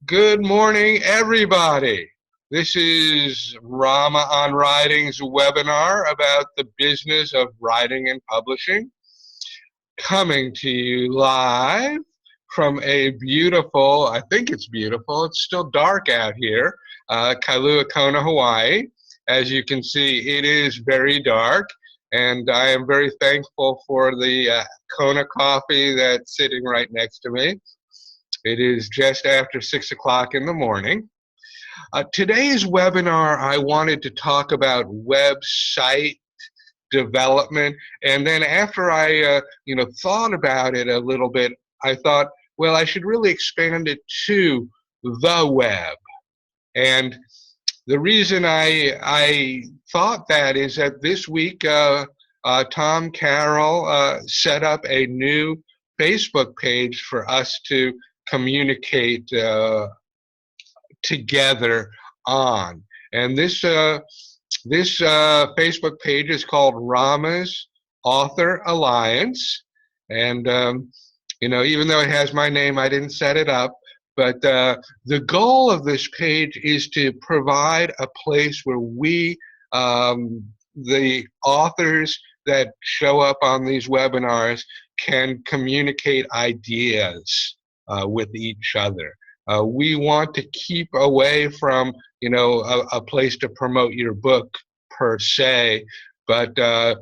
Good morning, everybody. This is Rama on Writing's webinar about the business of writing and publishing, coming to you live from a beautiful, I think it's beautiful, it's still dark out here, Kailua Kona, Hawaii. As you can see, it is very dark, and I am very thankful for the Kona coffee that's sitting right next to me. It is just after 6 o'clock in the morning. Today's webinar, I wanted to talk about website development, and then after I thought about it a little bit, I thought, well, I should really expand it to the web. And the reason I thought that is that this week Tom Carroll set up a new Facebook page for us to communicate together on. And this Facebook page is called Rama's Author Alliance. And even though it has my name, I didn't set it up. But the goal of this page is to provide a place where we, the authors that show up on these webinars, can communicate ideas with each other. We want to keep away from, a place to promote your book per se, but at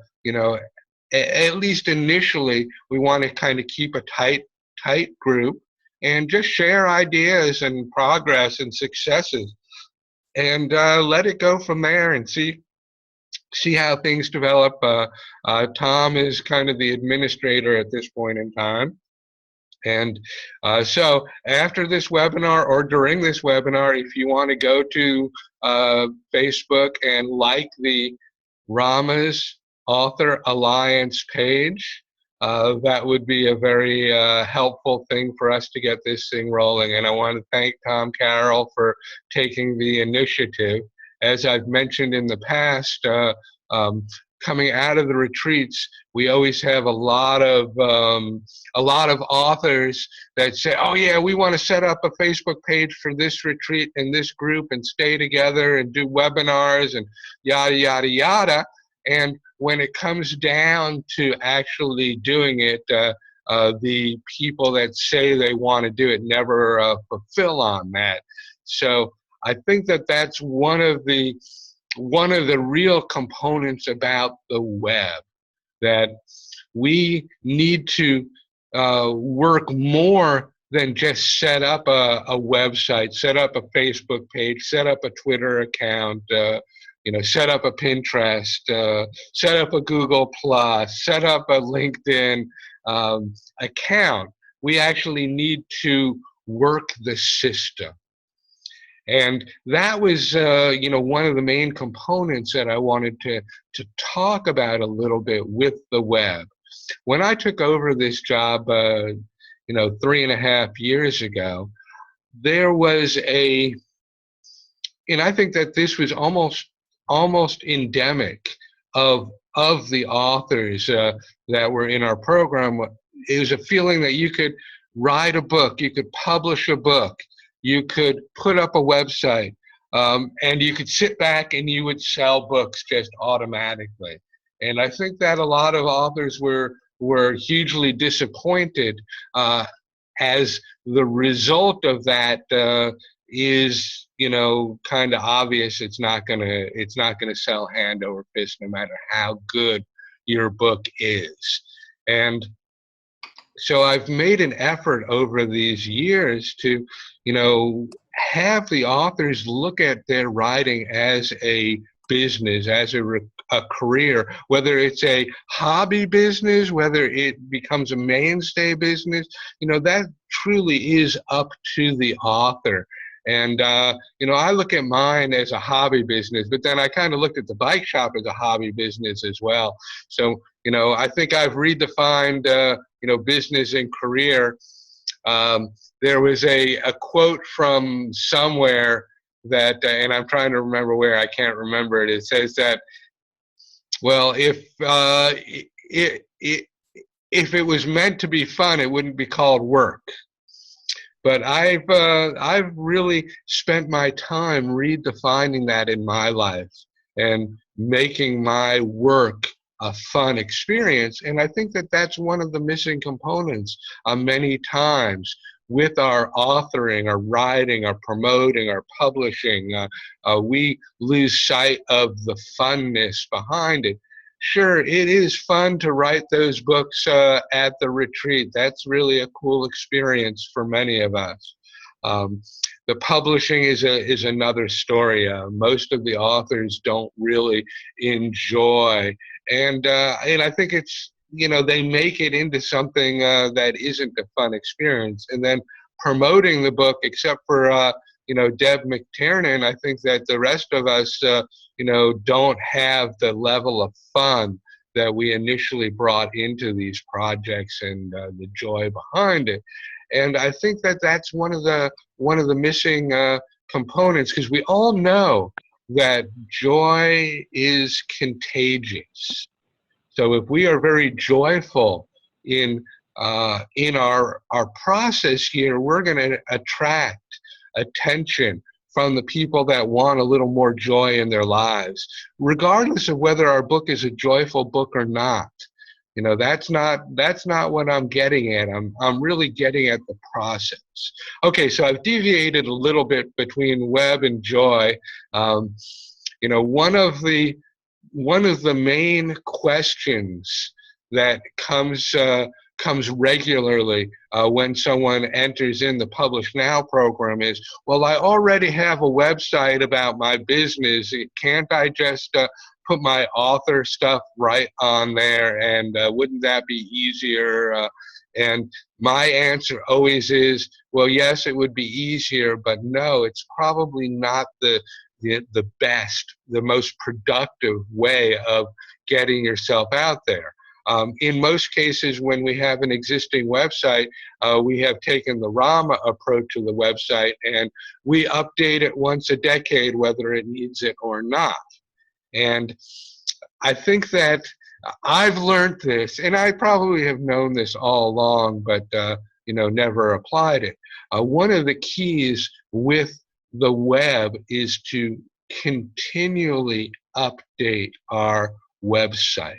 least initially, we want to kind of keep a tight group and just share ideas and progress and successes, and let it go from there and see how things develop. Tom is kind of the administrator at this point in time. And so after this webinar or during this webinar, if you want to go to Facebook and like the Rama's Author Alliance page, that would be a very helpful thing for us to get this thing rolling. And I want to thank Tom Carroll for taking the initiative. As I've mentioned in the past, coming out of the retreats, we always have a lot of authors that say, "Oh yeah, we want to set up a Facebook page for this retreat and this group and stay together and do webinars and yada yada yada." And when it comes down to actually doing it, the people that say they want to do it never fulfill on that. So I think that that's one of the real components about the web, that we need to work more than just set up a website, set up a Facebook page, set up a Twitter account, set up a Pinterest, set up a Google Plus, set up a LinkedIn account. We actually need to work the system. And that was, one of the main components that I wanted to talk about a little bit with the web. When I took over this job, 3.5 years ago, there was and I think that this was almost endemic of the authors that were in our program. It was a feeling that you could write a book, you could publish a book, you could put up a website, and you could sit back and you would sell books just automatically. And I think that a lot of authors were hugely disappointed as the result of that is, kind of obvious. It's not gonna sell hand over fist no matter how good your book is. And so I've made an effort over these years to, have the authors look at their writing as a business, as a career, whether it's a hobby business, whether it becomes a mainstay business, that truly is up to the author. And, I look at mine as a hobby business, but then I kind of looked at the bike shop as a hobby business as well. So, I think I've redefined, business and career. There was a quote from somewhere that, and I'm trying to remember where, I can't remember it. It says that, well, if it was meant to be fun, it wouldn't be called work. But I've really spent my time redefining that in my life and making my work a fun experience. And I think that that's one of the missing components many times with our authoring, our writing, our promoting, our publishing. We lose sight of the funness behind it. Sure, it is fun to write those books at the retreat. That's really a cool experience for many of us. Um, the publishing is another story. Most of the authors don't really enjoy, and I think it's, they make it into something that isn't a fun experience, and then promoting the book, except for Deb McTiernan, I think that the rest of us don't have the level of fun that we initially brought into these projects, and the joy behind it. And I think that that's one of the missing components, because we all know that joy is contagious. So if we are very joyful in our process here, we're going to attract attention from the people that want a little more joy in their lives, regardless of whether our book is a joyful book or not. That's not what I'm getting at. I'm really getting at the process. Okay, so I've deviated a little bit between web and joy. You know, one of the main questions that comes regularly when someone enters in the Publish Now program is, well, I already have a website about my business. Can't I just put my author stuff right on there, and wouldn't that be easier? And my answer always is, well, yes, it would be easier, but no, it's probably not the best, the most productive way of getting yourself out there. In most cases, when we have an existing website, we have taken the Rama approach to the website, and we update it once a decade, whether it needs it or not. And I think that I've learned this, and I probably have known this all along, but never applied it. One of the keys with the web is to continually update our website.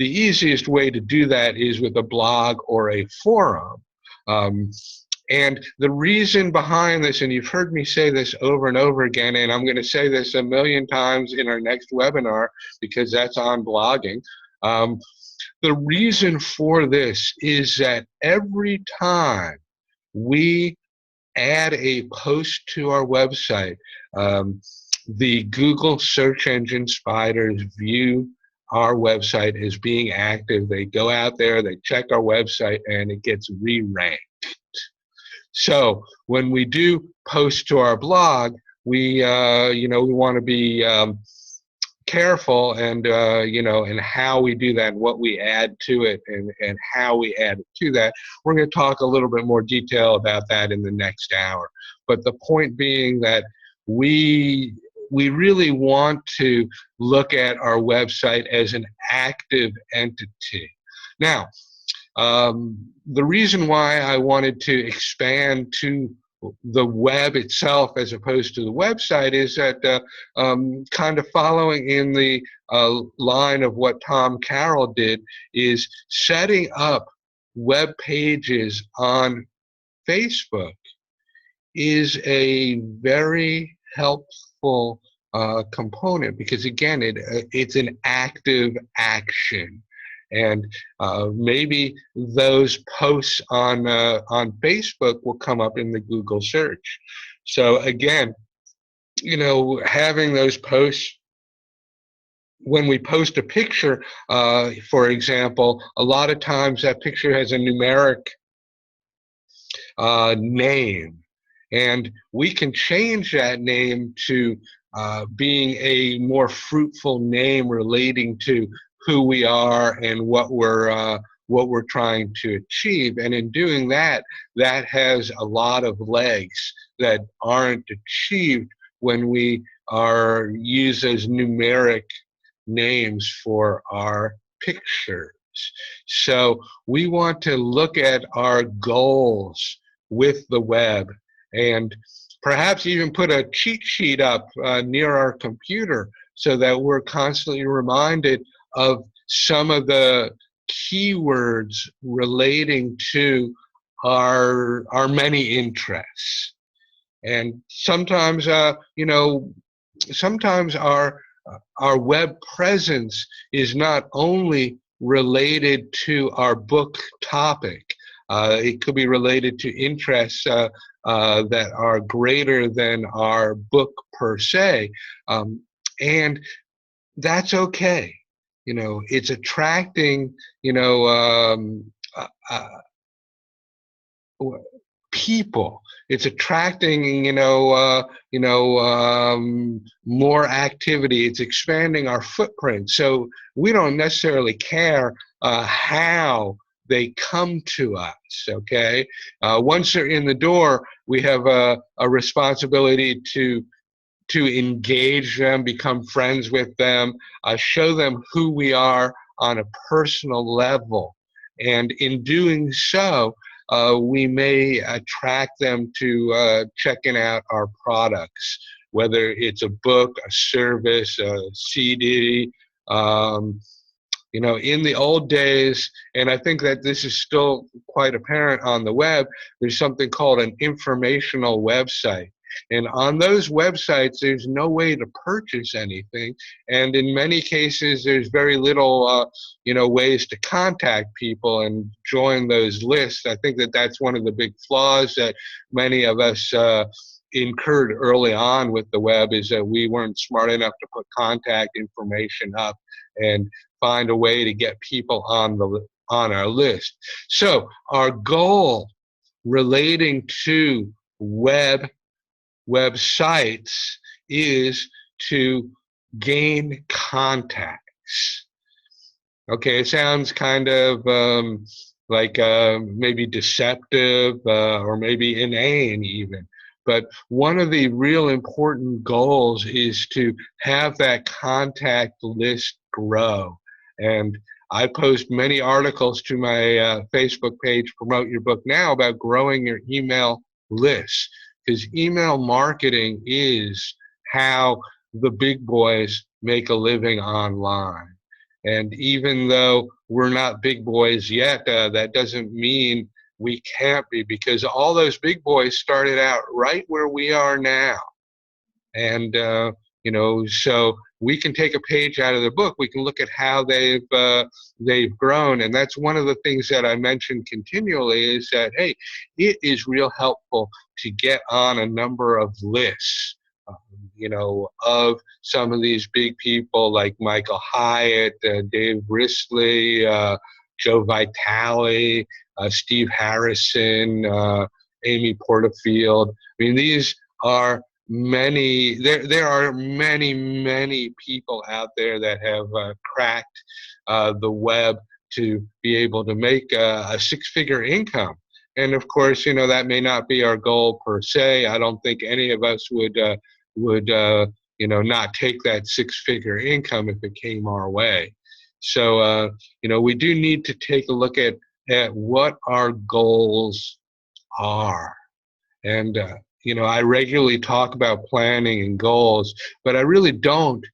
The easiest way to do that is with a blog or a forum. And the reason behind this, and you've heard me say this over and over again, and I'm going to say this a million times in our next webinar because that's on blogging. The reason for this is that every time we add a post to our website, the Google search engine spiders view our website as being active. They go out there, they check our website, and it gets re-ranked. So when we do post to our blog, we want to be careful and how we do that, and what we add to it, and how we add it to that. We're going to talk a little bit more detail about that in the next hour. But the point being that we really want to look at our website as an active entity. Now, the reason why I wanted to expand to the web itself as opposed to the website is that kind of following in the line of what Tom Carroll did, is setting up web pages on Facebook is a very helpful component, because again, it's an active action. And maybe those posts on Facebook will come up in the Google search. So again, having those posts, when we post a picture, for example, a lot of times that picture has a numeric name, and we can change that name to being a more fruitful name relating to who we are and what we're trying to achieve. And in doing that, that has a lot of legs that aren't achieved when we are used as numeric names for our pictures. So we want to look at our goals with the web, and perhaps even put a cheat sheet up near our computer so that we're constantly reminded of some of the keywords relating to our many interests. And sometimes, sometimes our web presence is not only related to our book topic. It could be related to interests that are greater than our book per se, and that's okay. It's attracting, uh, uh, people. It's attracting, more activity. It's expanding our footprint. So we don't necessarily care how they come to us. Okay, once they're in the door, we have a responsibility to engage them, become friends with them, show them who we are on a personal level. And in doing so, we may attract them to checking out our products, whether it's a book, a service, a CD. In the old days, and I think that this is still quite apparent on the web, there's something called an informational website. And on those websites, there's no way to purchase anything. And in many cases, there's very little, ways to contact people and join those lists. I think that that's one of the big flaws that many of us incurred early on with the web, is that we weren't smart enough to put contact information up and find a way to get people on our list. So our goal relating to websites is to gain contacts. Okay, it sounds kind of like maybe deceptive or maybe inane even. But one of the real important goals is to have that contact list grow. And I post many articles to my Facebook page, Promote Your Book Now, about growing your email list. Because email marketing is how the big boys make a living online. And even though we're not big boys yet, that doesn't mean we can't be, because all those big boys started out right where we are now. And, so we can take a page out of the book. We can look at how they've grown. And that's one of the things that I mention continually, is that, hey, it is real helpful to get on a number of lists, of some of these big people like Michael Hyatt, Dave Risley, Joe Vitale, Steve Harrison, Amy Porterfield. I mean, these are there are many people out there that have cracked the web to be able to make a six-figure income. And of course, that may not be our goal per se. I don't think any of us would not take that six-figure income if it came our way. So, we do need to take a look at what our goals are. And, I regularly talk about planning and goals, but I really don't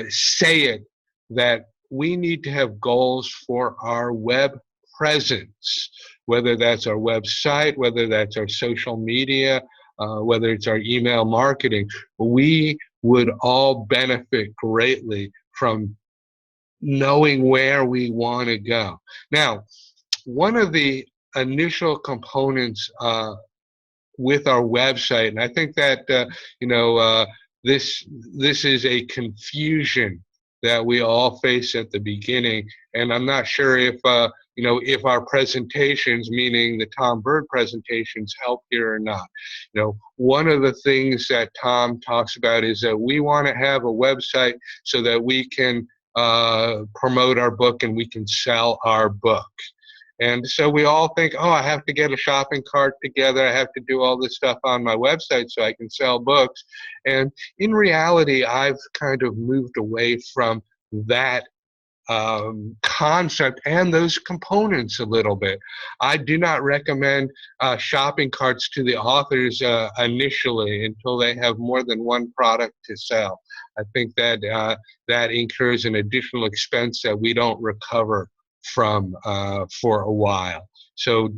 say it that we need to have goals for our web presence, whether that's our website, whether that's our social media, whether it's our email marketing. We would all benefit greatly from knowing where we want to go. Now, one of the initial components with our website, and I think that this is a confusion that we all face at the beginning, and I'm not sure if if our presentations, meaning the Tom Bird presentations, help here or not. One of the things that Tom talks about is that we want to have a website so that we can promote our book and we can sell our book. And so we all think, oh, I have to get a shopping cart together. I have to do all this stuff on my website so I can sell books. And in reality, I've kind of moved away from that concept and those components a little bit. I do not recommend shopping carts to the authors initially until they have more than one product to sell. I think that that incurs an additional expense that we don't recover from for a while. So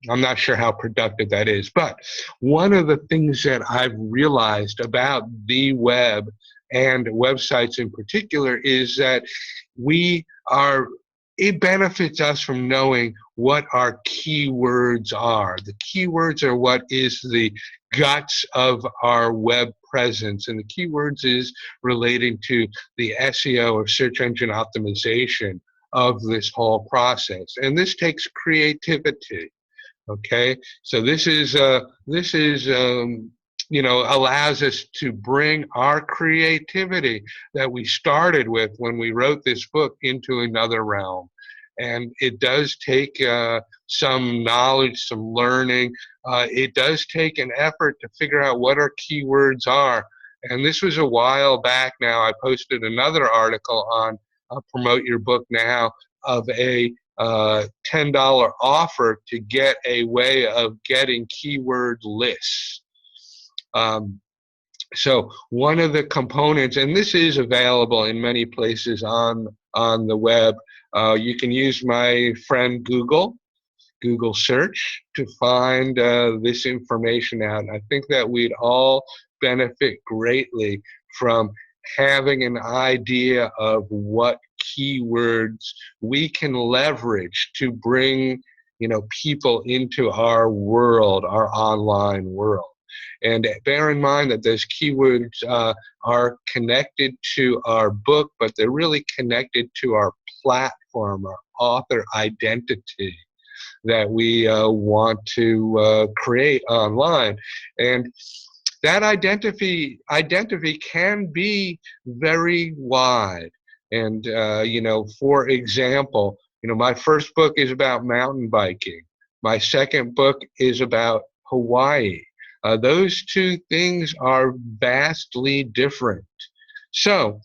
I'm not sure how productive that is. But one of the things that I've realized about the web and websites in particular is that it benefits us from knowing what our keywords are. The keywords are what is the guts of our web presence, and the keywords is relating to the SEO or search engine optimization of this whole process. And this takes creativity. Okay, so this is allows us to bring our creativity that we started with when we wrote this book into another realm. And it does take some knowledge, some learning. It does take an effort to figure out what our keywords are. And this was a while back now. I posted another article on Promote Your Book Now of a $10 offer to get a way of getting keyword lists. So one of the components, and this is available in many places on the web, you can use my friend Google search to find this information out. And I think that we'd all benefit greatly from having an idea of what keywords we can leverage to bring people into our world, our online world. And bear in mind that those keywords are connected to our book, but they're really connected to our platform, our author identity that we want to create online. And that identity can be very wide. And, for example, my first book is about mountain biking. My second book is about Hawaii. Those two things are vastly different. So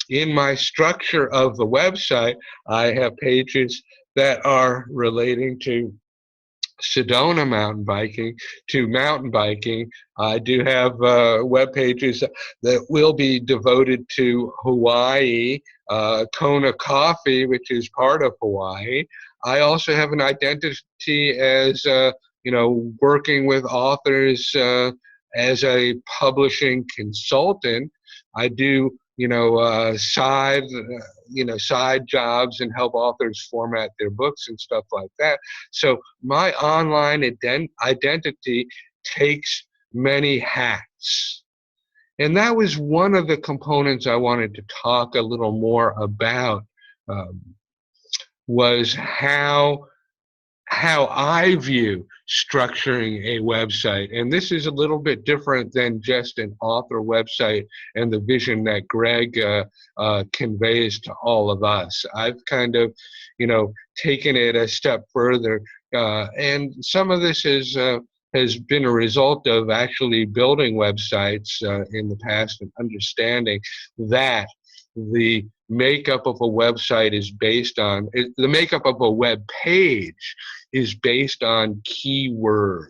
in my structure of the website, I have pages that are relating to Sedona mountain biking, to mountain biking. I do have web pages that will be devoted to Hawaii, Kona coffee, which is part of Hawaii. I also have an identity as working with authors as a publishing consultant. I do side jobs and help authors format their books and stuff like that. So my online identity takes many hats. And that was one of the components I wanted to talk a little more about, was how I view structuring a website. And this is a little bit different than just an author website and the vision that Greg conveys to all of us. I've kind of, taken it a step further. And some of this has been a result of actually building websites in the past and understanding that the makeup of a website is based on, the makeup of a web page is based on keywords.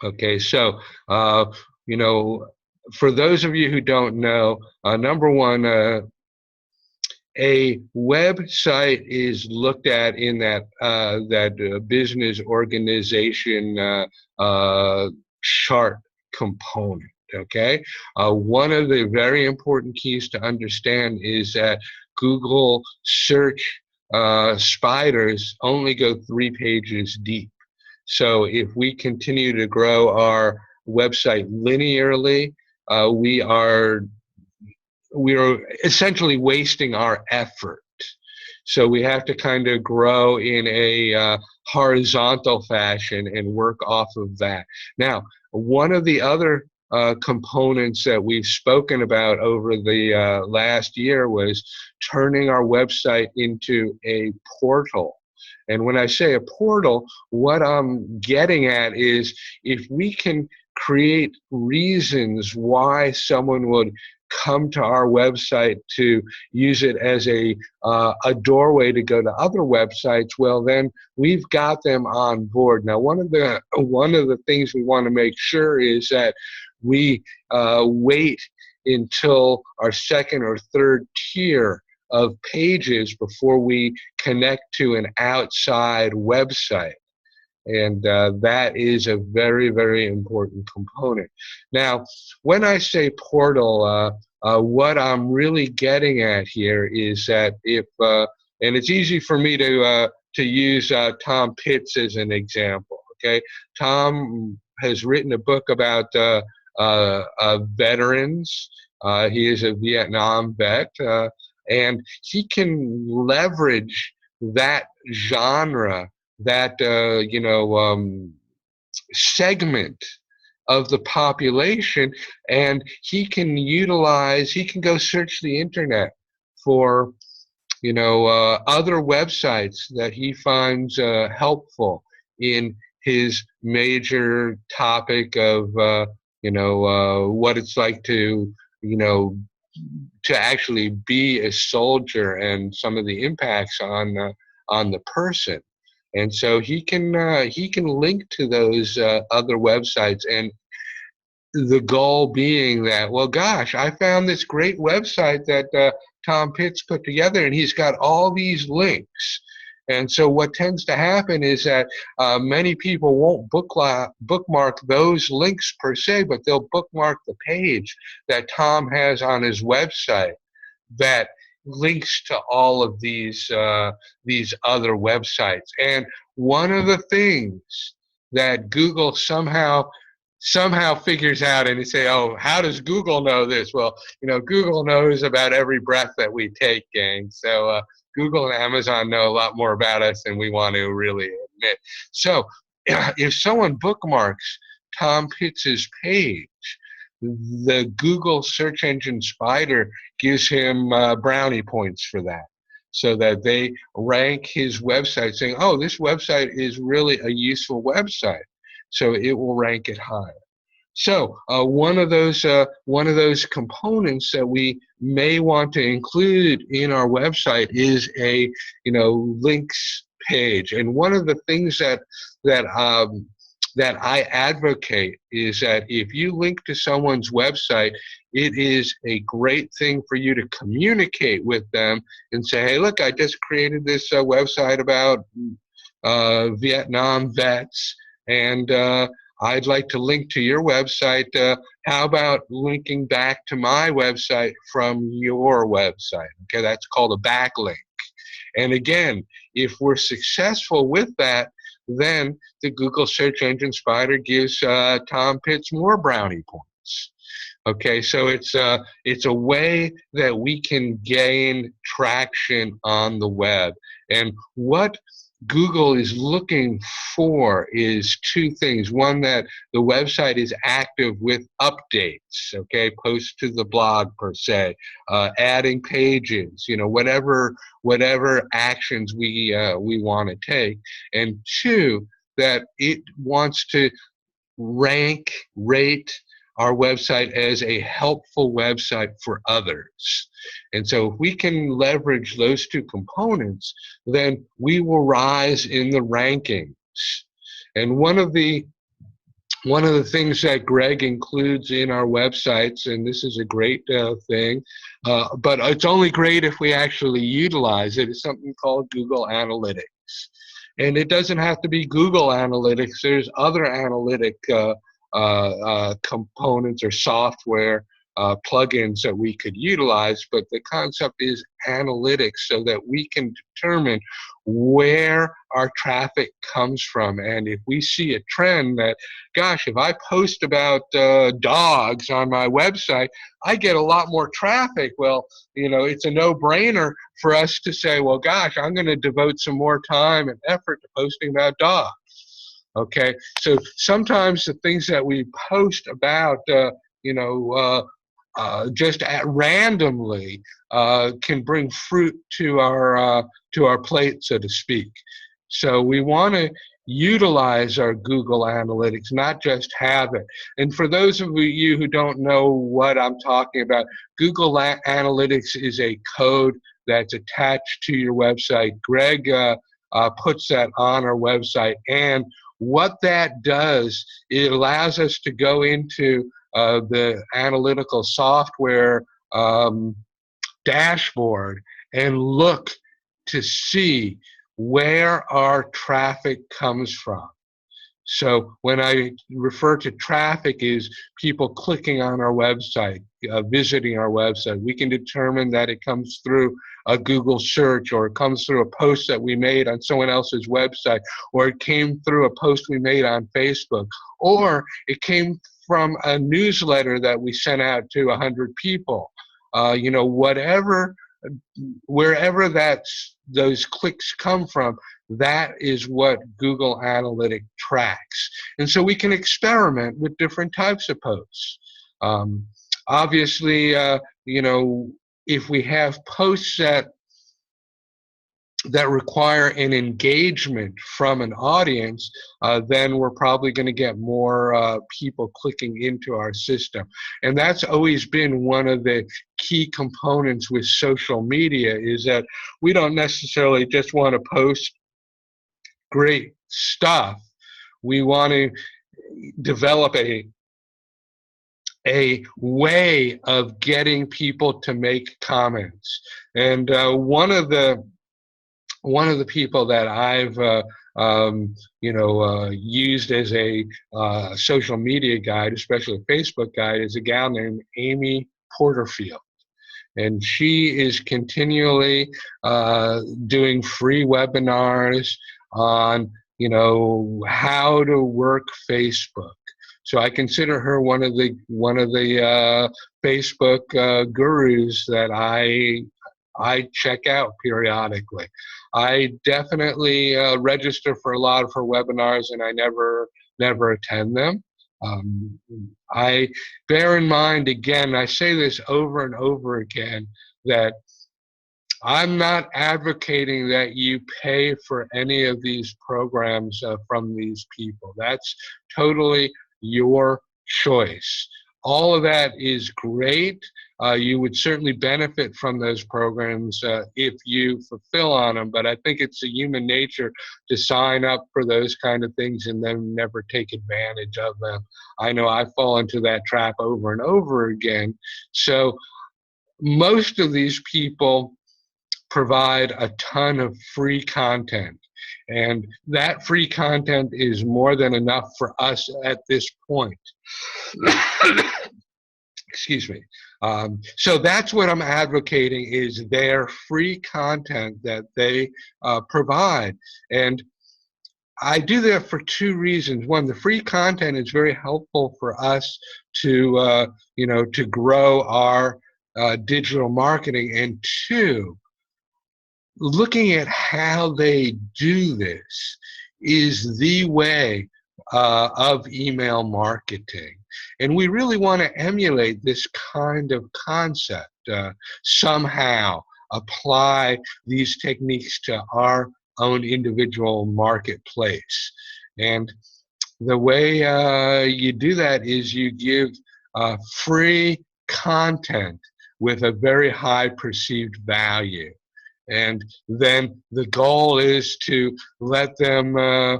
Okay, so, for those of you who don't know, number one, a website is looked at in that business organization chart component. Okay, one of the very important keys to understand is that Google search spiders only go 3 pages deep. So if we continue to grow our website linearly, we are essentially wasting our effort. So we have to kind of grow in a horizontal fashion and work off of that. Now, one of the other components that we've spoken about over the last year was turning our website into a portal. And when I say a portal, what I'm getting at is if we can create reasons why someone would come to our website to use it as a doorway to go to other websites, well, then we've got them on board. Now, one of the things we want to make sure is that we wait until our second or third tier of pages before we connect to an outside website. And that is a very, very important component. Now, when I say portal, what I'm really getting at here is that if, and it's easy for me to use Tom Pitts as an example. Okay, Tom has written a book about veterans. He is a Vietnam vet, and he can leverage that genre, that segment of the population, and he can go search the internet for other websites that he finds helpful in his major topic of what it's like to actually be a soldier and some of the impacts on the person. And so he can link to those other websites, and the goal being that, well, gosh, I found this great website that Tom Pitts put together, and he's got all these links. And so what tends to happen is that many people won't bookmark those links per se, but they'll bookmark the page that Tom has on his website that links to all of these other websites. And one of the things that Google somehow figures out, and you say, oh, how does Google know this? Well, Google knows about every breath that we take, gang. So Google and Amazon know a lot more about us than we want to really admit. So if someone bookmarks Tom Pitts's page, the Google search engine spider gives him brownie points for that, so that they rank his website saying, oh, this website is really a useful website. So it will rank it higher. So one of those components that we may want to include in our website is a links page. And one of the things that I advocate is that if you link to someone's website, it is a great thing for you to communicate with them and say, hey, look, I just created this website about Vietnam vets, and I'd like to link to your website. How about linking back to my website from your website? Okay, that's called a backlink. And again, if we're successful with that, then the Google search engine spider gives Tom Pitts more brownie points. Okay, so it's a way that we can gain traction on the web. And what Google is looking for is two things. One, that the website is active with updates, okay, posts to the blog per se, adding pages, whatever actions we want to take. And two, that it wants to rate our website as a helpful website for others. And so if we can leverage those two components, then we will rise in the rankings. And one of the things that Greg includes in our websites, and this is a great thing, but it's only great if we actually utilize it, is something called Google Analytics. And it doesn't have to be Google Analytics. There's other analytic components or software plugins that we could utilize, but the concept is analytics, so that we can determine where our traffic comes from. And if we see a trend that, gosh, if I post about dogs on my website, I get a lot more traffic. Well, it's a no-brainer for us to say, well, gosh, I'm going to devote some more time and effort to posting about dogs. Okay, so sometimes the things that we post about, just randomly, can bring fruit to our plate, so to speak. So we want to utilize our Google Analytics, not just have it. And for those of you who don't know what I'm talking about, Google Analytics is a code that's attached to your website. Greg puts that on our website, and what that does, it allows us to go into the analytical software dashboard and look to see where our traffic comes from. So when I refer to traffic is people clicking on our website, visiting our website, we can determine that it comes through a Google search, or it comes through a post that we made on someone else's website, or it came through a post we made on Facebook, or it came from a newsletter that we sent out to 100 people. Whatever, wherever those clicks come from, that is what Google Analytics tracks. And so we can experiment with different types of posts. Obviously, if we have posts that require an engagement from an audience, then we're probably going to get more people clicking into our system. And that's always been one of the key components with social media, is that we don't necessarily just want to post great stuff. We want to develop a way of getting people to make comments. And one of the people that I've used as a social media guide, especially a Facebook guide, is a gal named Amy Porterfield. And she is continually doing free webinars on, how to work Facebook. So I consider her one of the Facebook gurus that I check out periodically. I definitely register for a lot of her webinars, and I never attend them. I bear in mind, again, I say this over and over again, that I'm not advocating that you pay for any of these programs from these people. That's totally your choice. All of that is great. You would certainly benefit from those programs if you fulfill on them, but I think it's a human nature to sign up for those kind of things and then never take advantage of them. I know I fall into that trap over and over again. So most of these people provide a ton of free content, and that free content is more than enough for us at this point. Excuse me. So that's what I'm advocating, is their free content that they provide. And I do that for two reasons. One, the free content is very helpful for us to, to grow our digital marketing. And two, looking at how they do this is the way of email marketing. And we really want to emulate this kind of concept, somehow apply these techniques to our own individual marketplace. And the way you do that is you give free content with a very high perceived value. And then the goal is to let them have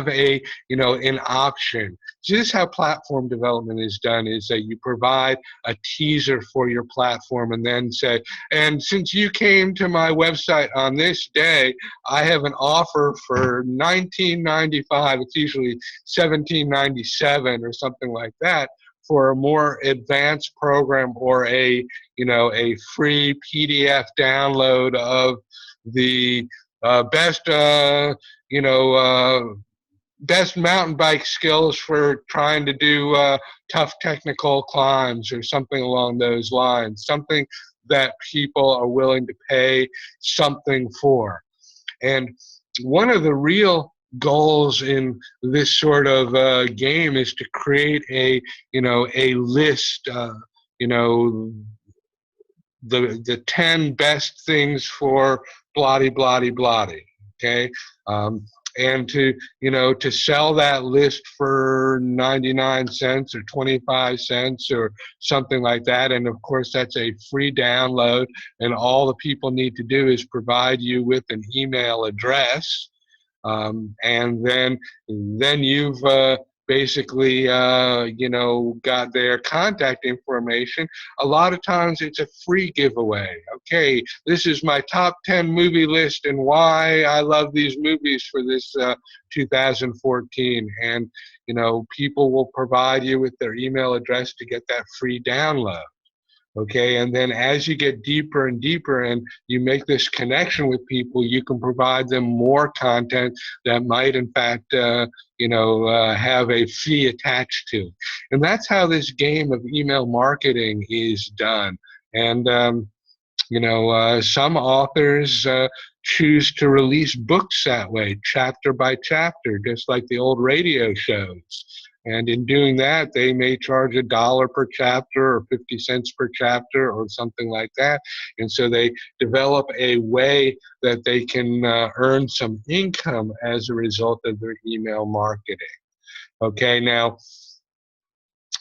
an option. So this is how platform development is done, is that you provide a teaser for your platform and then say, and since you came to my website on this day, I have an offer for $19.95. It's usually $17.97 or something like that, for a more advanced program, or a free PDF download of the best mountain bike skills for trying to do tough technical climbs, or something along those lines, something that people are willing to pay something for. And one of the real goals in this sort of game is to create a list, the 10 best things for bloody bloody bloody. okay? And to sell that list for 99 cents or 25 cents or something like that. And of course, that's a free download. And all the people need to do is provide you with an email address. And then you've basically, got their contact information. A lot of times it's a free giveaway. Okay, this is my top 10 movie list and why I love these movies for this 2014. And, people will provide you with their email address to get that free download. Okay, and then as you get deeper and deeper and you make this connection with people, you can provide them more content that might, in fact, have a fee attached to it. And that's how this game of email marketing is done. And, some authors choose to release books that way, chapter by chapter, just like the old radio shows. And in doing that, they may charge $1 per chapter or 50 cents per chapter or something like that. And so they develop a way that they can earn some income as a result of their email marketing. Okay, now,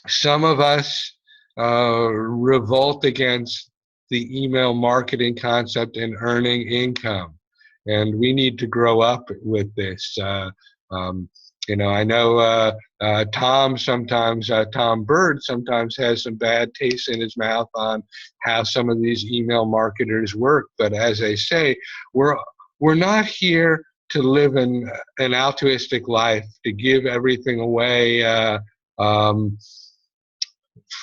some of us revolt against the email marketing concept and earning income. And we need to grow up with this. I know Tom Bird sometimes has some bad taste in his mouth on how some of these email marketers work. But as I say, we're not here to live an altruistic life, to give everything away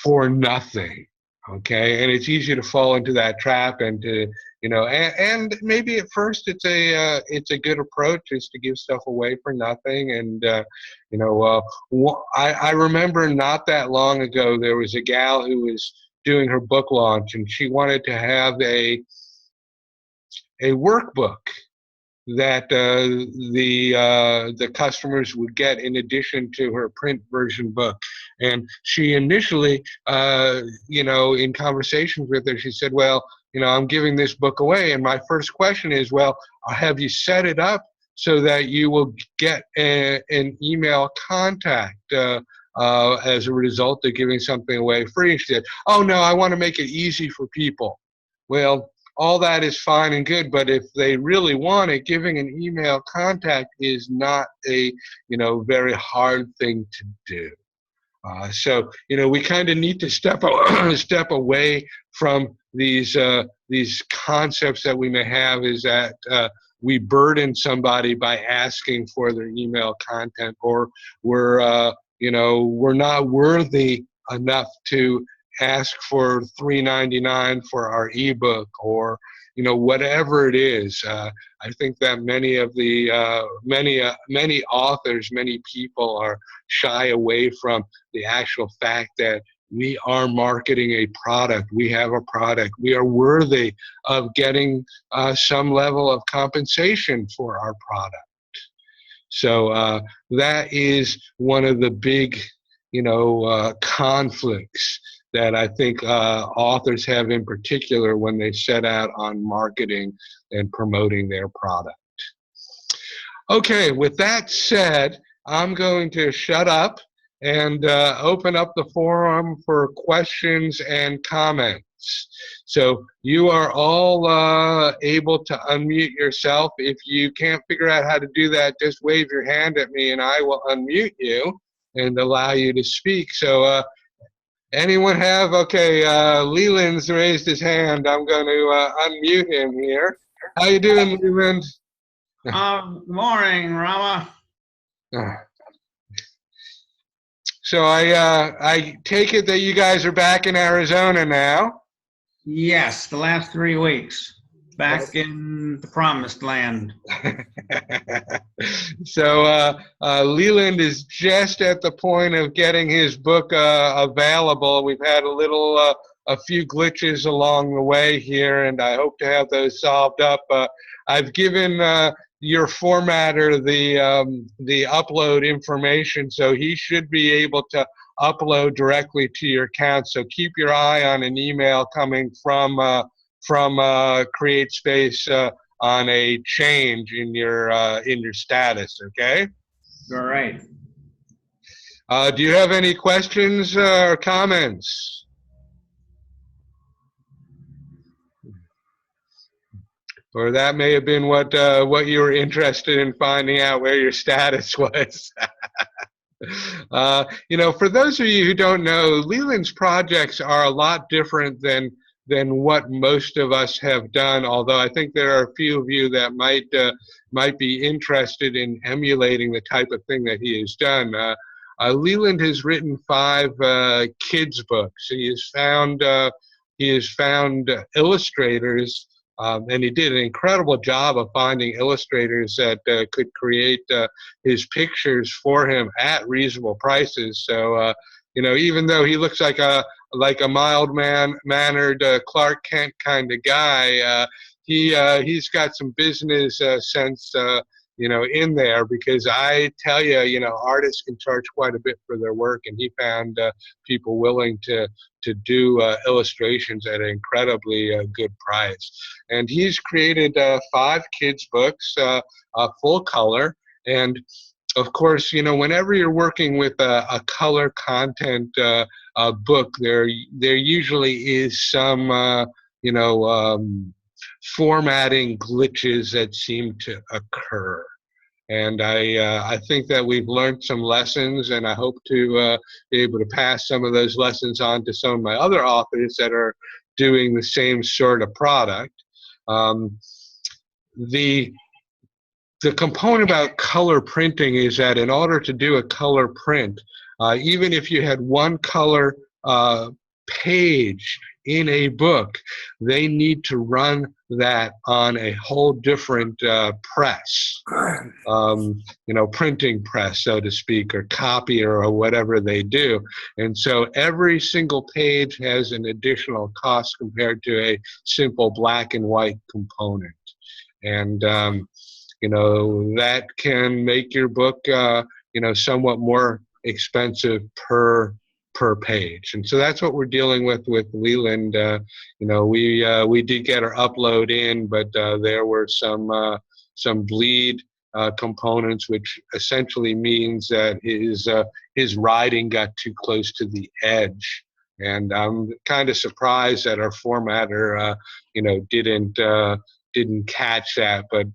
for nothing. Okay, and it's easy to fall into that trap, and to and maybe at first it's a good approach is to give stuff away for nothing. And I remember not that long ago there was a gal who was doing her book launch, and she wanted to have a workbook that the customers would get in addition to her print version book. And she initially, in conversations with her, she said, well, I'm giving this book away. And my first question is, well, have you set it up so that you will get an email contact as a result of giving something away free? And she said, oh, no, I want to make it easy for people. Well, all that is fine and good, but if they really want it, giving an email contact is not a very hard thing to do. So we kind of need to step away from these concepts that we may have, is that we burden somebody by asking for their email content, or we're not worthy enough to ask for $3.99 for our ebook, or whatever it is. I think that many of the many authors, many people are shy away from the actual fact that we are marketing a product. We have a product. We are worthy of getting some level of compensation for our product. So that is one of the big conflicts that I think authors have in particular when they set out on marketing and promoting their product. Okay, with that said, I'm going to shut up and open up the forum for questions and comments. So you are all able to unmute yourself. If you can't figure out how to do that, just wave your hand at me and I will unmute you and allow you to speak. So anyone have? Okay, Leland's raised his hand. I'm going to unmute him here. How you doing, Leland? Morning, Rama. So I take it that you guys are back in Arizona now. Yes, the last 3 weeks. Back in the promised land. So Leland is just at the point of getting his book available. We've had a few glitches along the way here, and I hope to have those solved up. I've given your formatter the upload information, so he should be able to upload directly to your account. So keep your eye on an email coming from CreateSpace on a change in your status. Okay. All right. Do you have any questions or comments? Or that may have been what you were interested in finding out, where your status was. For those of you who don't know, Leland's projects are a lot different than what most of us have done. Although I think there are a few of you that might be interested in emulating the type of thing that he has done. Leland has written 5 kids books. He has found illustrators. And he did an incredible job of finding illustrators that could create his pictures for him at reasonable prices. So, even though he looks like a mild-mannered Clark Kent kind of guy, he's got some business sense, in there, because I tell you, artists can charge quite a bit for their work, and he found people willing to do illustrations at an incredibly good price. And he's created 5 kids books, full color. And of course, whenever you're working with a color content book, there usually is some, formatting glitches that seem to occur. And I think that we've learned some lessons, and I hope to be able to pass some of those lessons on to some of my other authors that are doing the same sort of product. The component about color printing is that in order to do a color print, even if you had one color page in a book, they need to run that on a whole different press, printing press, so to speak, or copier, or whatever they do. And so every single page has an additional cost compared to a simple black and white component. And that can make your book somewhat more expensive per page. And so that's what we're dealing with Leland. We did get our upload in, but there were some bleed components, which essentially means that his writing got too close to the edge. And I'm kind of surprised that our formatter didn't catch that. But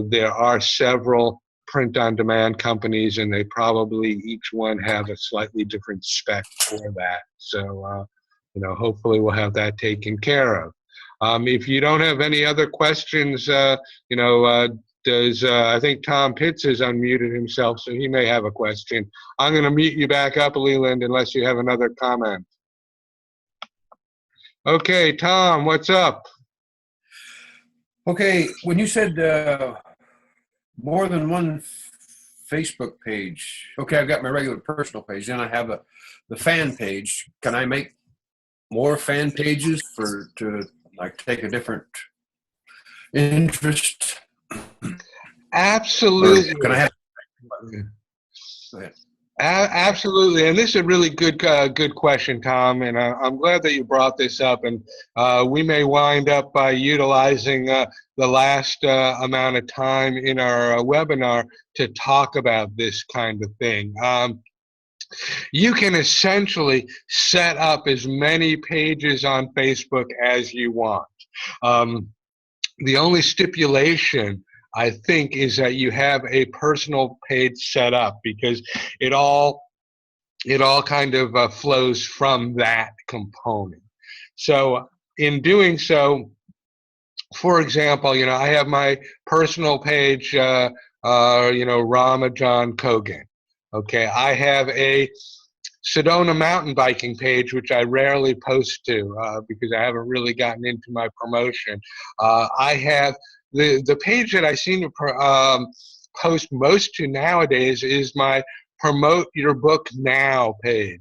there are several print-on-demand companies, and they probably each one have a slightly different spec for that. So, hopefully we'll have that taken care of. If you don't have any other questions, I think Tom Pitts has unmuted himself, so he may have a question. I'm going to mute you back up, Leland, unless you have another comment. Okay, Tom, what's up? Okay, when you said more than one Facebook page, okay, I've got my regular personal page, then I have the fan page. Can I make more fan pages to take a different interest? Absolutely. Or can I have? Go ahead. Absolutely, and this is a really good question, Tom, and I'm glad that you brought this up. And we may wind up by utilizing the last amount of time in our webinar to talk about this kind of thing. You can essentially set up as many pages on Facebook as you want. The only stipulation, I think, is that you have a personal page set up, because it all kind of flows from that component. So in doing so, for example, I have my personal page, Rama John Kogan. Okay, I have a Sedona mountain biking page, which I rarely post to because I haven't really gotten into my promotion. I have the page that I seem to post most to nowadays is my Promote Your Book Now page,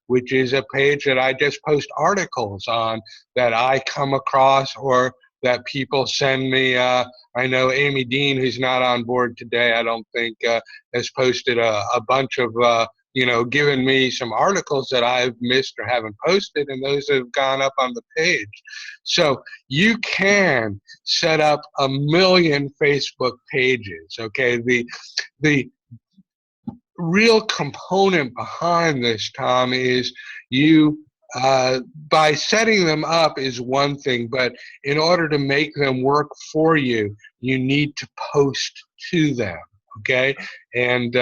which is a page that I just post articles on that I come across or that people send me. I know Amy Dean, who's not on board today, I don't think, has posted a bunch of given me some articles that I've missed or haven't posted, and those have gone up on the page. So you can set up 1 million Facebook pages. Okay, the real component behind this, Tom, is you by setting them up is one thing, but in order to make them work for you, you need to post to them. Okay, and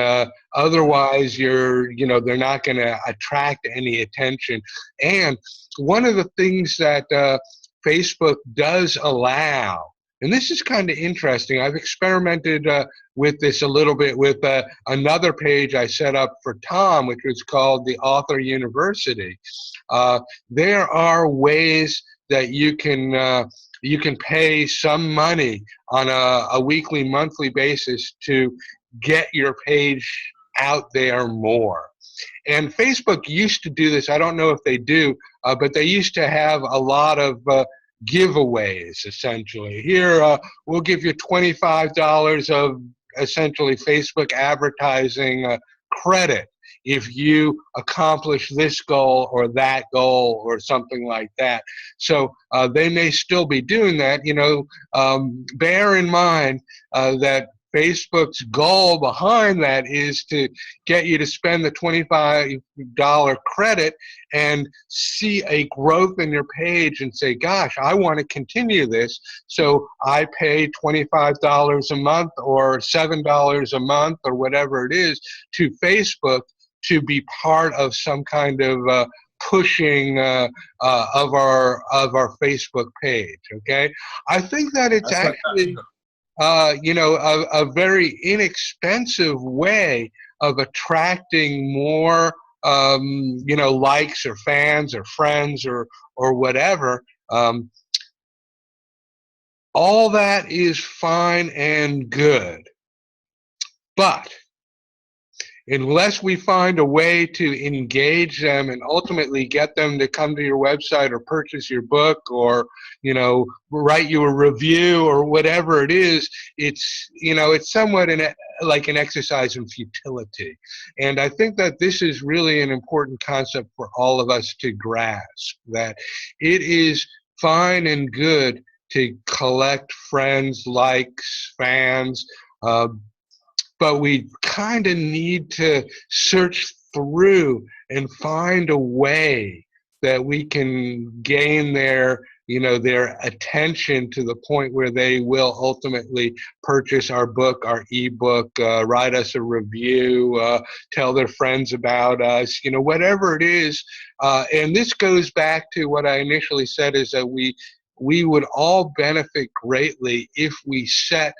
otherwise they're not going to attract any attention. And one of the things that Facebook does allow, and this is kind of interesting, I've experimented with this a little bit with another page I set up for Tom, which was called the Author University. There are ways that you can pay some money on a weekly, monthly basis to get your page out there more. And Facebook used to do this. I don't know if they do, but they used to have a lot of giveaways, essentially. Here, we'll give you $25 of essentially Facebook advertising credit if you accomplish this goal or that goal or something like that. So they may still be doing that. Bear in mind that Facebook's goal behind that is to get you to spend the $25 credit and see a growth in your page and say, gosh, I want to continue this. So I pay $25 a month or $7 a month or whatever it is to Facebook to be part of some kind of pushing of our Facebook page. Okay, I think that it's That's actually a very inexpensive way of attracting more likes or fans or friends or whatever. All that is fine and good, but unless we find a way to engage them and ultimately get them to come to your website or purchase your book or, write you a review or whatever it is, it's somewhat like an exercise in futility. And I think that this is really an important concept for all of us to grasp, that it is fine and good to collect friends, likes, fans, but we kind of need to search through and find a way that we can gain their attention to the point where they will ultimately purchase our book, our ebook, write us a review, tell their friends about us, whatever it is. And this goes back to what I initially said, is that we would all benefit greatly if we set,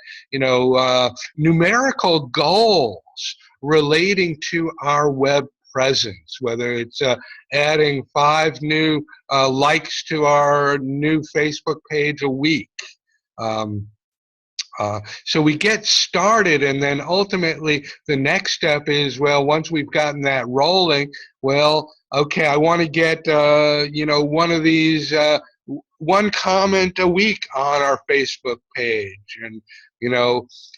numerical goals relating to our web presence, whether it's adding 5 new likes to our new Facebook page a week. So we get started, and then ultimately the next step is, well, once we've gotten that rolling, well, okay, I want to get, one of these, one comment a week on our Facebook page. And,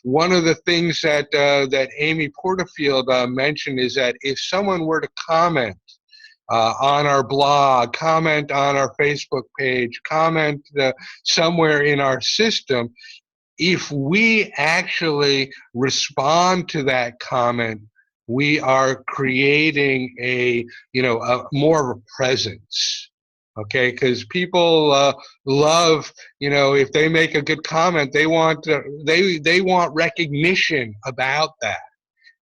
one of the things that Amy Porterfield mentioned is that if someone were to comment on our blog, comment on our Facebook page, comment somewhere in our system, if we actually respond to that comment, we are creating a more of a presence. Okay, because people love, if they make a good comment, they want recognition about that.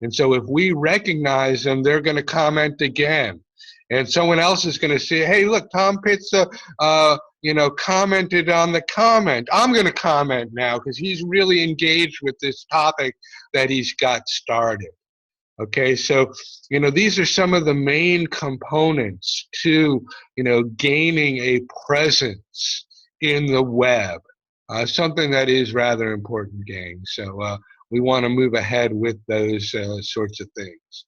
And so if we recognize them, they're going to comment again. And someone else is going to say, hey, look, Tom Pitts, commented on the comment. I'm going to comment now because he's really engaged with this topic that he's got started. Okay, so, these are some of the main components to, gaining a presence in the web, something that is rather important, gang. So we want to move ahead with those sorts of things.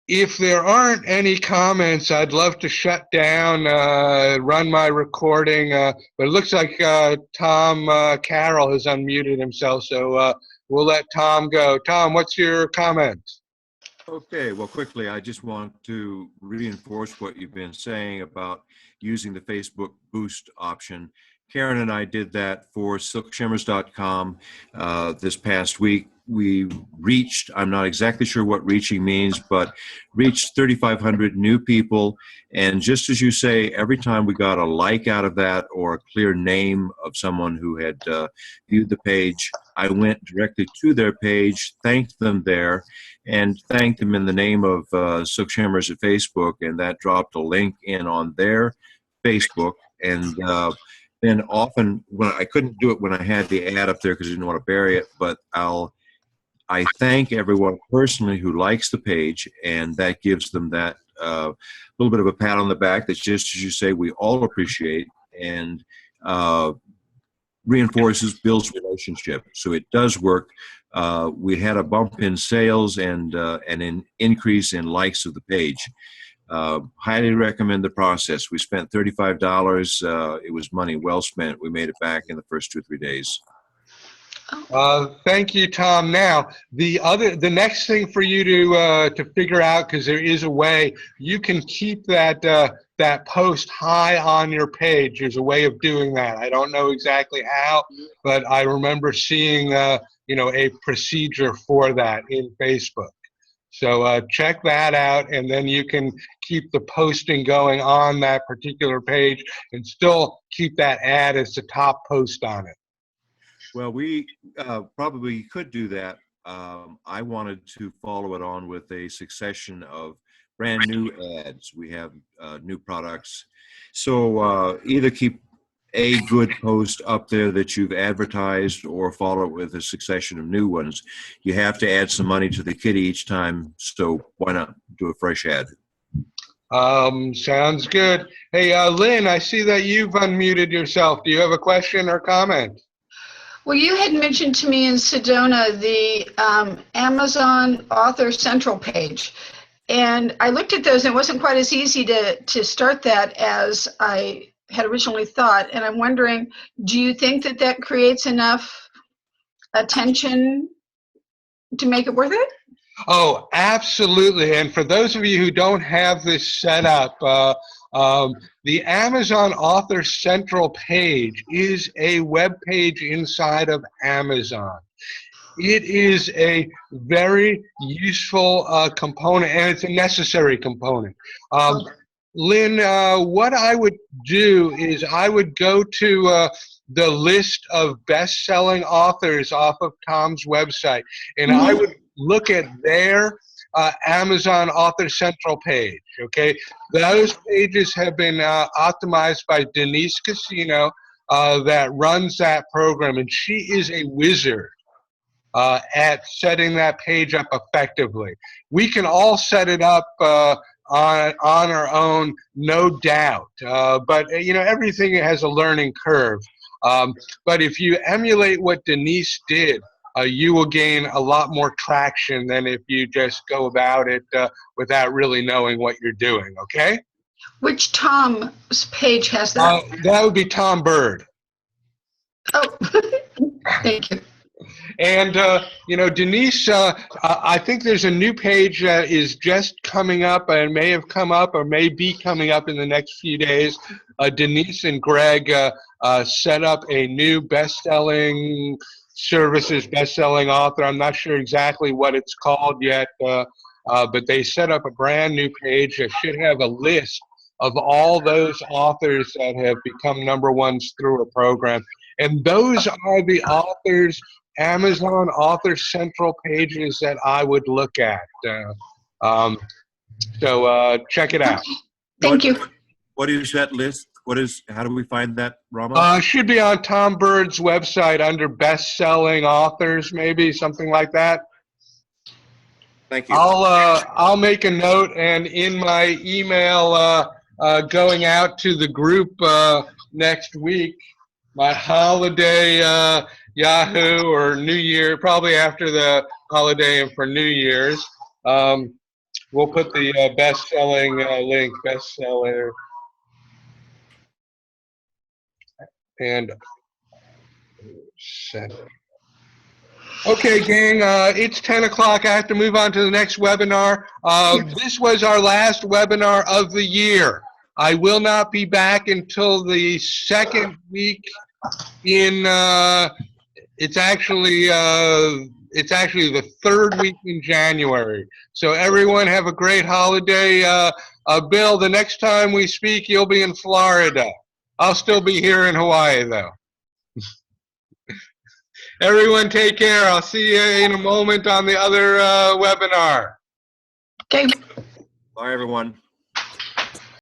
If there aren't any comments, I'd love to shut down, run my recording, but it looks like Tom Carroll has unmuted himself, so we'll let Tom go. Tom, what's your comment? Okay, well, quickly, I just want to reinforce what you've been saying about using the Facebook boost option. Karen and I did that for silkshimmers.com this past week. We reached, I'm not exactly sure what reaching means, but reached 3,500 new people. And just as you say, every time we got a like out of that or a clear name of someone who had viewed the page, I went directly to their page, thanked them there, and thanked them in the name of Silk Shimmers at Facebook, and that dropped a link in on their Facebook. And then often, when I couldn't do it when I had the ad up there because I didn't want to bury it, but I thank everyone personally who likes the page, and that gives them that little bit of a pat on the back. That's just as you say, we all appreciate, and reinforces Bill's relationship. So it does work. We had a bump in sales and an increase in likes of the page. Highly recommend the process. We spent $35. It was money well spent. We made it back in the first 2 or 3 days. Thank you, Tom. Now, the next thing for you to figure out, because there is a way you can keep that post high on your page. There's a way of doing that. I don't know exactly how, but I remember seeing a procedure for that in Facebook. So check that out, and then you can keep the posting going on that particular page and still keep that ad as the top post on it. Well, we probably could do that. I wanted to follow it on with a succession of brand new ads. We have new products. So either keep a good post up there that you've advertised or follow it with a succession of new ones. You have to add some money to the kitty each time, so why not do a fresh ad? Sounds good. Hey, Lynn, I see that you've unmuted yourself. Do you have a question or comment? Well, you had mentioned to me in Sedona the Amazon Author Central page, and I looked at those, and it wasn't quite as easy to start that as I had originally thought, and I'm wondering, do you think that creates enough attention to make it worth it? Oh, absolutely. And for those of you who don't have this set up, the Amazon Author Central page is a web page inside of Amazon. It is a very useful component, and it's a necessary component. Lynn, what I would do is I would go to the list of best-selling authors off of Tom's website, and I would look at their Amazon Author Central page, okay? Those pages have been optimized by Denise Casino that runs that program, and she is a wizard at setting that page up effectively. We can all set it up on our own, no doubt, but everything has a learning curve. But if you emulate what Denise did, you will gain a lot more traction than if you just go about it without really knowing what you're doing, okay? Which Tom's page has that? That would be Tom Bird. Oh, thank you. And, Denise, I think there's a new page that is just coming up and may have come up or may be coming up in the next few days. Denise and Greg set up a new best-selling services, best-selling author. I'm not sure exactly what it's called yet, but they set up a brand new page that should have a list of all those authors that have become #1s through a program. And those are the authors, Amazon Author Central pages that I would look at. So check it out. Thank you. What is that list? How do we find that, Rama? Should be on Tom Bird's website under best-selling authors, maybe something like that. Thank you. I'll make a note, and in my email going out to the group next week, my holiday Yahoo or New Year, probably after the holiday and for New Year's, we'll put the best-selling link, bestseller, and send it. Okay, gang, it's 10 o'clock. I have to move on to the next webinar. This was our last webinar of the year. I will not be back until the second week in, it's actually the third week in January. So everyone have a great holiday. Bill, the next time we speak, you'll be in Florida. I'll still be here in Hawaii, though. Everyone take care. I'll see you in a moment on the other webinar. Okay. Bye, everyone.